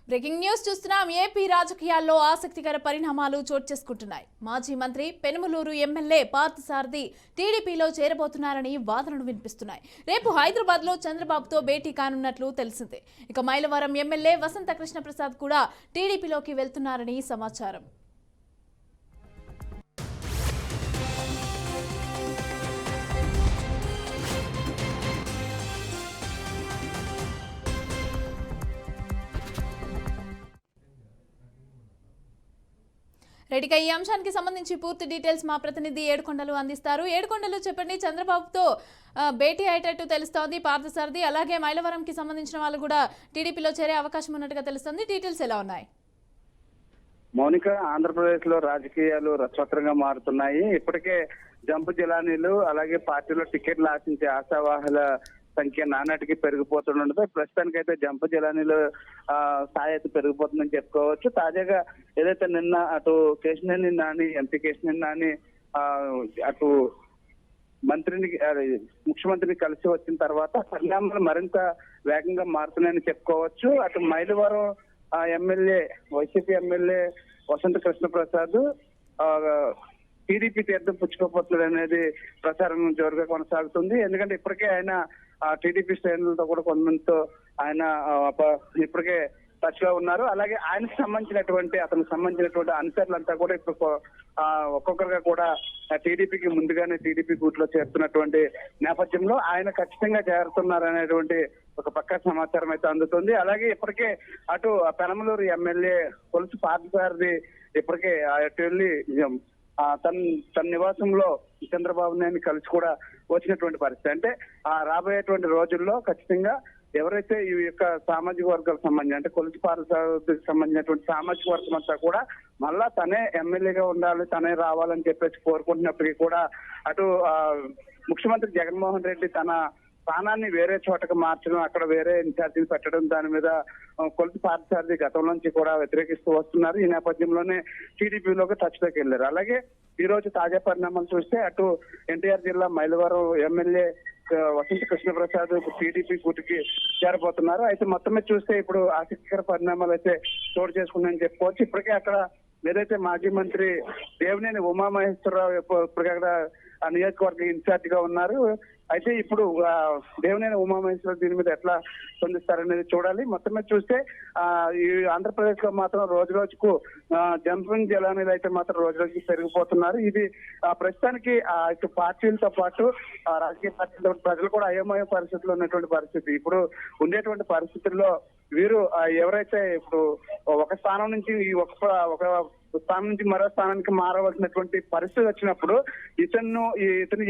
Breaking news చూస్తున్నాం. AP రాజకీయాల్లో ఆసక్తికర పరిణామాలు చోటు చేసుకుంటున్నాయి. మాజీ మంత్రి పెనుమలూరు ఎమ్మెల్యే పార్థసారథి టీడీపీలో చేరబోతున్నారని వాదనలు వినిపిస్తున్నాయి. రేపు హైదరాబాద్ లో చంద్రబాబుతో భేటీ కానున్నట్లు తెలిసిందే. ఇక మైలవరం ఎమ్మెల్యే వసంత కృష్ణ ప్రసాద్ కూడా టీడీపీలోకి వెళ్తున్నారని సమాచారం. రెడ్డిగా ఈ అంశానికి సంబంధించి పూర్తి డీటెయిల్స్ మా ప్రతినిధి ఏడుకొండలు అందిస్తారు. ఏడుకొండలు చెప్పండి, చంద్రబాబుతో భేటీ అయ్యేటట్టు తెలుస్తోంది పార్థసారథి, అలాగే మైలవరంకి సంబంధించిన వాళ్ళు కూడా టీడీపీలో చేరే అవకాశం ఉన్నట్టుగా తెలుస్తోంది. డీటెయిల్స్ ఎలా ఉన్నాయి? మౌనిక, ఆంధ్రప్రదేశ్ లో రాజకీయాలు రసవత్రంగా మారుతున్నాయి. ఇప్పటికే జంపు జిలానీలు అలాగే పార్టీలో టికెట్లు ఆశించే ఆశావాహుల సంఖ్య నానాటికి పెరిగిపోతుండటంతో ప్రస్తుతానికైతే జంపు జిలానీలు స్థాయి అయితే పెరిగిపోతుందని చెప్పుకోవచ్చు. తాజాగా ఏదైతే నిన్న అటు కేశినేని నాని, ఎంపీ కేశినేని నాని అటు మంత్రిని ముఖ్యమంత్రిని కలిసి వచ్చిన తర్వాత పరిణామాలు మరింత వేగంగా మారుతున్నాయని చెప్పుకోవచ్చు. అటు మైలవరం ఎమ్మెల్యే, వైసీపీ ఎమ్మెల్యే వసంత కృష్ణ ప్రసాద్ టీడీపీ తీర్థం పుచ్చుకోపోతున్నాడు అనేది ప్రచారం జోరుగా కొనసాగుతుంది. ఎందుకంటే ఇప్పటికే ఆయన టీడీపీ శ్రేణులతో కూడా కొంతమందితో ఆయన ఇప్పటికే టచ్ లో ఉన్నారు. అలాగే ఆయనకు సంబంధించినటువంటి అతనికి సంబంధించినటువంటి అనుచరులంతా కూడా ఇప్పుడు ఒక్కొక్కరుగా కూడా టీడీపీకి ముందుగానే టీడీపీ గూట్లో చేరుతున్నటువంటి నేపథ్యంలో ఆయన ఖచ్చితంగా చేరుతున్నారు అనేటువంటి ఒక పక్క సమాచారం అయితే అందుతుంది. అలాగే ఇప్పటికే అటు పెనమలూరు ఎమ్మెల్యే కొలుసు పార్థసారథి ఇప్పటికే అటు వెళ్ళి తన నివాసంలో చంద్రబాబు నాయుడు కలిసి కూడా వచ్చినటువంటి పరిస్థితి. అంటే రాబోయేటువంటి రోజుల్లో ఖచ్చితంగా ఎవరైతే ఈ యొక్క సామాజిక వర్గాలకు సంబంధించి అంటే కొలుసు పార్థసారథికి సంబంధించినటువంటి సామాజిక వర్గం అంతా కూడా మళ్ళా తనే ఎమ్మెల్యేగా ఉండాలి, తనే రావాలని చెప్పేసి కోరుకుంటున్నప్పటికీ కూడా అటు ముఖ్యమంత్రి జగన్మోహన్ రెడ్డి తన స్థానాన్ని వేరే చోటకు మార్చడం, అక్కడ వేరే ఇన్ఛార్జీలు పెట్టడం, దాని మీద కొలుసు పార్థసారథి గతం నుంచి కూడా వ్యతిరేకిస్తూ వస్తున్నారు. ఈ నేపథ్యంలోనే టీడీపీలోకి టచ్లోకి వెళ్ళారు. అలాగే ఈ రోజు తాజా పరిణామాలు చూస్తే అటు ఎన్టీఆర్ జిల్లా మైలవరం ఎమ్మెల్యే వసంత కృష్ణ ప్రసాద్ టీడీపీ కూటికి చేరబోతున్నారు. అయితే మొత్తం మీద చూస్తే ఇప్పుడు ఆసక్తికర పరిణామాలు అయితే చోటు చేసుకున్నాయని చెప్పుకోవచ్చు. ఇప్పటికే అక్కడ ఏదైతే మాజీ మంత్రి దేవినేని ఉమామహేశ్వరరావు ఇప్పటికక్కడ ఆ నియోజకవర్గ ఇన్ఛార్జ్ గా ఉన్నారు. అయితే ఇప్పుడు దేవినేని ఉమామహేశ్వరరావు దీని మీద ఎట్లా స్పందిస్తారనేది చూడాలి. మొత్తం మీద చూస్తే ఈ ఆంధ్రప్రదేశ్ లో మాత్రం రోజు రోజుకు జంపింగ్ జలానీలు అయితే మాత్రం రోజు రోజుకి పెరిగిపోతున్నారు. ఇది ప్రస్తుతానికి ఇటు పార్టీలతో పాటు రాజకీయ పార్టీలతో ప్రజలు కూడా అయోమయ పరిస్థితుల్లో ఉన్నటువంటి పరిస్థితి. ఇప్పుడు ఉండేటువంటి పరిస్థితుల్లో వీరు ఎవరైతే ఇప్పుడు ఒక స్థానం నుంచి ఒక స్థానం నుంచి మరో స్థానానికి మారవలసినటువంటి పరిస్థితి వచ్చినప్పుడు ఇతను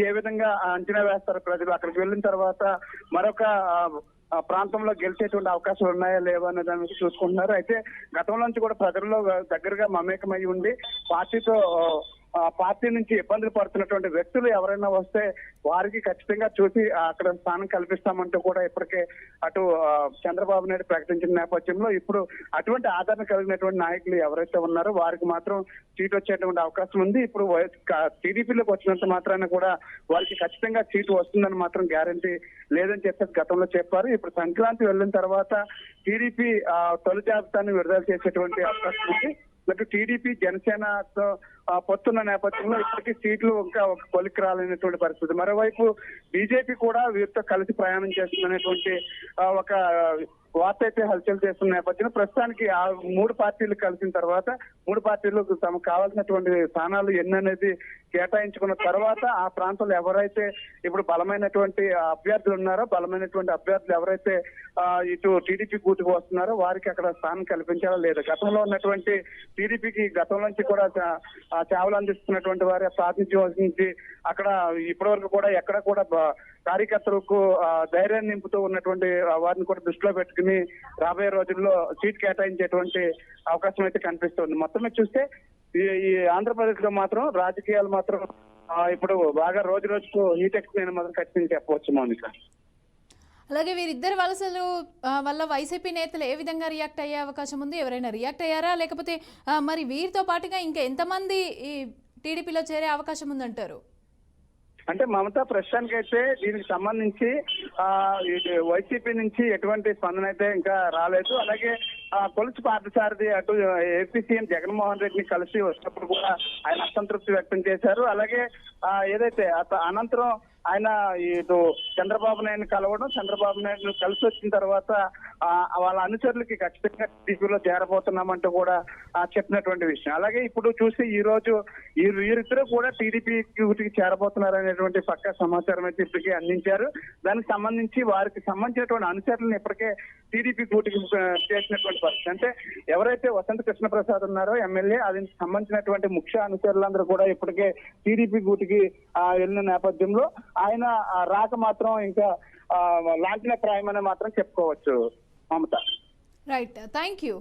ఏ విధంగా అంచనా వేస్తారు ప్రజలు? అక్కడికి వెళ్ళిన తర్వాత మరొక ప్రాంతంలో గెలిచేటువంటి అవకాశాలు ఉన్నాయా లేవా అనే దాని మీద చూసుకుంటున్నారు. అయితే గతంలో నుంచి కూడా ప్రజల్లో దగ్గరగా మమేకమై ఉండి పార్టీ నుంచి ఇబ్బందులు పడుతున్నటువంటి వ్యక్తులు ఎవరైనా వస్తే వారికి ఖచ్చితంగా చూసి అక్కడ స్థానం కల్పిస్తామంటూ కూడా ఇప్పటికే అటు చంద్రబాబు నాయుడు ప్రకటించిన నేపథ్యంలో ఇప్పుడు అటువంటి ఆదరణ కలిగినటువంటి నాయకులు ఎవరైతే ఉన్నారో వారికి మాత్రం సీట్ వచ్చేటువంటి అవకాశం ఉంది. ఇప్పుడు టీడీపీలోకి వచ్చినంత మాత్రాన కూడా వారికి ఖచ్చితంగా సీటు వస్తుందని మాత్రం గ్యారంటీ లేదని చెప్పేసి గతంలో చెప్పారు. ఇప్పుడు సంక్రాంతి వెళ్ళిన తర్వాత టీడీపీ తొలి జాబితాను విడుదల చేసేటువంటి అవకాశం ఉంది. అటు టీడీపీ జనసేనతో పొత్తున్న నేపథ్యంలో ఇప్పటికీ సీట్లు ఇంకా ఒక కొలిక్కి రాలేనటువంటి పరిస్థితి. మరోవైపు బీజేపీ కూడా వీరితో కలిసి ప్రయాణం చేస్తుందనేటువంటి ఒక వార్త అయితే హల్చల్ చేస్తున్న నేపథ్యంలో ప్రస్తుతానికి ఆ మూడు పార్టీలు కలిసిన తర్వాత మూడు పార్టీలు తమకు కావాల్సినటువంటి స్థానాలు ఎన్ని అనేది కేటాయించుకున్న తర్వాత ఆ ప్రాంతంలో ఎవరైతే ఇప్పుడు బలమైనటువంటి అభ్యర్థులు ఉన్నారో, బలమైనటువంటి అభ్యర్థులు ఎవరైతే ఇటు టీడీపీ గూటుకు వస్తున్నారో వారికి అక్కడ స్థానం కల్పించాలా లేదా? గతంలో ఉన్నటువంటి టీడీపీకి గతం నుంచి కూడా సేవలు అందిస్తున్నటువంటి వారి ప్రాతినిధ్యం వహించి అక్కడ ఇప్పటి వరకు కూడా ఎక్కడ కూడా కార్యకర్తలకు ధైర్యాన్ని నింపుతూ ఉన్నటువంటి వారిని కూడా దృష్టిలో పెట్టుకుని రాబోయే రోజుల్లో సీట్ కేటాయించేటువంటి అవకాశం అయితే కనిపిస్తుంది. మొత్తం మీద చూస్తే ఈ ఆంధ్రప్రదేశ్ లో మాత్రం రాజకీయాలు మాత్రం ఇప్పుడు బాగా రోజు రోజుకు హీట్ ఎక్కువ మాత్రం ఖచ్చితంగా చెప్పవచ్చు మౌనిక. అలాగే వీరిద్దరు వలసలు వల్ల వైసీపీ నేతలు ఏ విధంగా రియాక్ట్ అయ్యే అవకాశం ఉంది? ఎవరైనా రియాక్ట్ అయ్యారా? లేకపోతే మరి వీరితో పాటుగా ఇంకా ఎంతమంది ఈ టీడీపీలో చేరే అవకాశం ఉందంటారు? అంటే మమతా ప్రస్తుతానికి అయితే దీనికి సంబంధించి వైసీపీ నుంచి ఎటువంటి స్పందన అయితే ఇంకా రాలేదు. అలాగే కొలుసు పార్థసారథి అటు ఏపీ సీఎం జగన్మోహన్ రెడ్డిని కలిసి వచ్చినప్పుడు కూడా ఆయన అసంతృప్తి వ్యక్తం చేశారు. అలాగే ఏదైతే అనంతరం ఆయన ఇటు చంద్రబాబు నాయుడు కలవడం, చంద్రబాబు నాయుడు కలిసి వచ్చిన తర్వాత వాళ్ళ అనుచరులకి ఖచ్చితంగా టీడీపీలో చేరబోతున్నామంటూ కూడా చెప్పినటువంటి విషయం. అలాగే ఇప్పుడు చూసి ఈ రోజు వీరిద్దరూ కూడా టీడీపీకి చేరబోతున్నారు అనేటువంటి పక్కా సమాచారం అయితే ఇప్పటికే అందించారు. దానికి సంబంధించి వారికి సంబంధించినటువంటి అనుచరులను ఇప్పటికే టీడీపీ గూటికి చేసినటువంటి పరిస్థితి. అంటే ఎవరైతే వసంత కృష్ణప్రసాద్ ఉన్నారో ఎమ్మెల్యే, అది సంబంధించినటువంటి ముఖ్య అనుచరులందరూ కూడా ఇప్పటికే టీడీపీ గూటికి వెళ్ళిన నేపథ్యంలో ఆయన రాక మాత్రం ఇంకా లాంఛనప్రాయమని మాత్రం చెప్పుకోవచ్చు. మమత. Right, thank you.